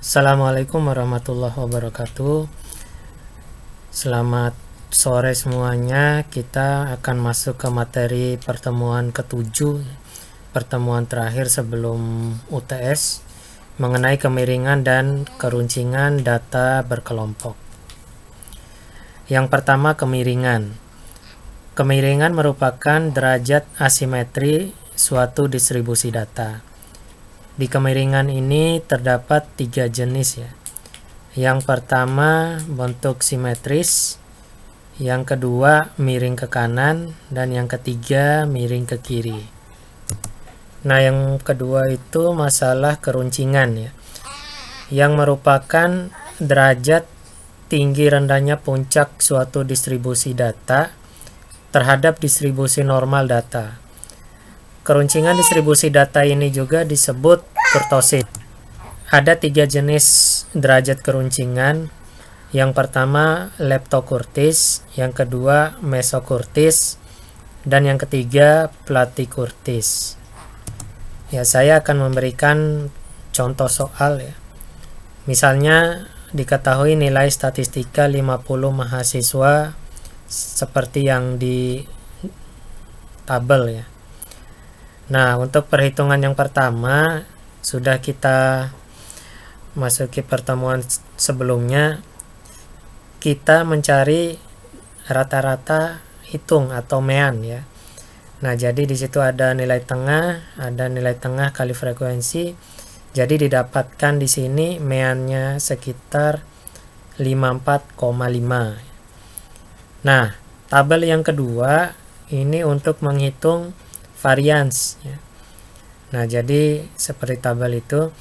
Assalamualaikum warahmatullahi wabarakatuh. Selamat sore semuanya. Kita akan masuk ke materi pertemuan ke-7, pertemuan terakhir sebelum UTS, mengenai kemiringan dan keruncingan data berkelompok. Yang pertama, kemiringan. Kemiringan merupakan derajat asimetri suatu distribusi data. Di kemiringan ini terdapat 3 jenis ya. Yang pertama, bentuk simetris, yang kedua miring ke kanan, dan yang ketiga miring ke kiri. Nah, yang kedua itu masalah keruncingan ya, yang merupakan derajat tinggi rendahnya puncak suatu distribusi data terhadap distribusi normal data. Keruncingan distribusi data ini juga disebut kurtosis. Ada 3 jenis derajat keruncingan. Yang pertama leptokurtis, yang kedua mesokurtis, dan yang ketiga platikurtis. Ya, saya akan memberikan contoh soal ya. Misalnya diketahui nilai statistika 50 mahasiswa seperti yang di tabel ya. Nah, untuk perhitungan yang pertama sudah kita masuki pertemuan sebelumnya. Kita mencari rata-rata hitung atau mean ya. Nah, jadi di situ ada nilai tengah kali frekuensi. Jadi didapatkan di sini meannya sekitar 54,5. Nah, tabel yang kedua ini untuk menghitung varians ya. Nah, jadi seperti tabel itu,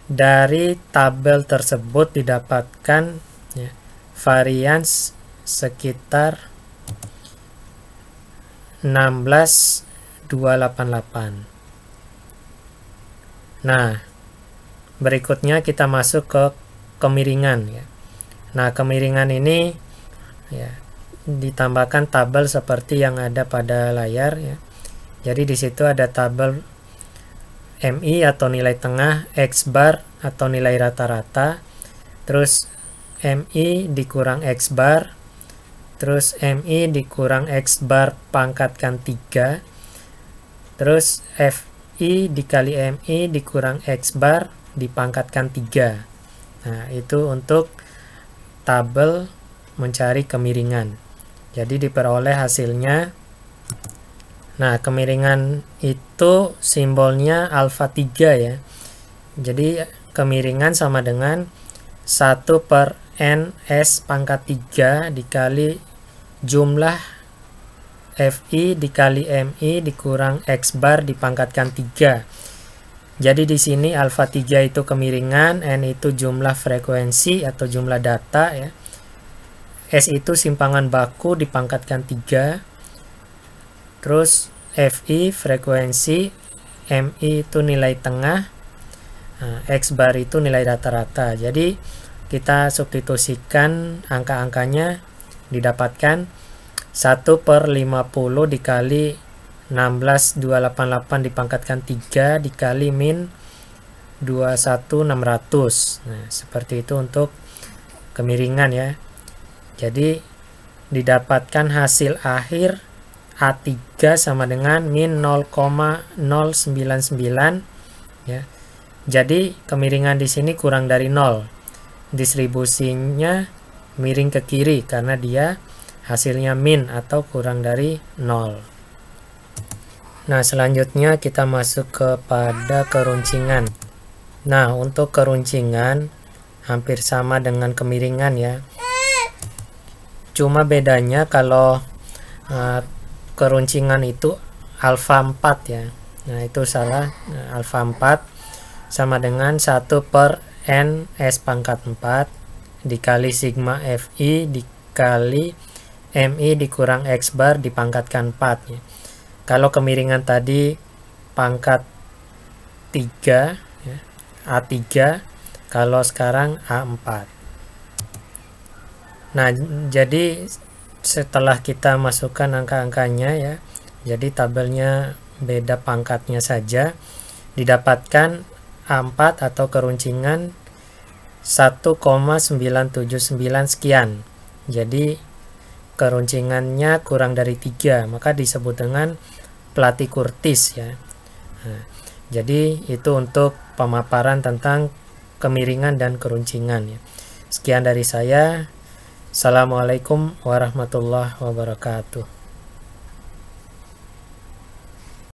dari tabel tersebut didapatkan ya, varians sekitar 16,288. Nah, berikutnya kita masuk ke kemiringan ya. Nah, kemiringan ini ya ditambahkan tabel seperti yang ada pada layar ya. Jadi di situ ada tabel MI atau nilai tengah, X bar atau nilai rata-rata, terus MI dikurang X bar, terus MI dikurang X bar pangkatkan 3, terus FI dikali MI dikurang X bar dipangkatkan 3. Nah, itu untuk tabel mencari kemiringan. Jadi diperoleh hasilnya. Nah, kemiringan itu simbolnya alfa 3 ya. Jadi kemiringan sama dengan 1/ns pangkat 3 dikali jumlah FI dikali MI dikurang X bar dipangkatkan 3. Jadi di sini alfa 3 itu kemiringan, N itu jumlah frekuensi atau jumlah data ya. S itu simpangan baku dipangkatkan 3. Terus FI frekuensi, MI itu nilai tengah, X bar itu nilai rata-rata. Jadi kita substitusikan angka-angkanya, didapatkan 1/50 dikali 16,288 dipangkatkan 3 dikali min 21,600. Nah, seperti itu untuk kemiringan ya. Jadi didapatkan hasil akhir A3 sama dengan min 0,099 ya. Jadi kemiringan di sini kurang dari 0. Distribusinya miring ke kiri karena dia hasilnya min atau kurang dari 0. Nah, selanjutnya kita masuk kepada keruncingan. Nah, untuk keruncingan hampir sama dengan kemiringan ya. Cuma bedanya kalau keruncingan itu alfa 4 ya. Nah, itu salah. Alfa 4 sama dengan 1/ns pangkat 4 dikali sigma FI dikali MI dikurang X bar dipangkatkan 4 ya. Kalau kemiringan tadi pangkat 3 ya, A3, kalau sekarang A4. Nah, jadi setelah kita masukkan angka-angkanya ya, jadi tabelnya beda pangkatnya saja, didapatkan A4 atau keruncingan 1,979 sekian. Jadi keruncingannya kurang dari 3, maka disebut dengan platykurtis ya. Nah, jadi itu untuk pemaparan tentang kemiringan dan keruncingan ya. Sekian dari saya. Assalamualaikum warahmatullahi wabarakatuh.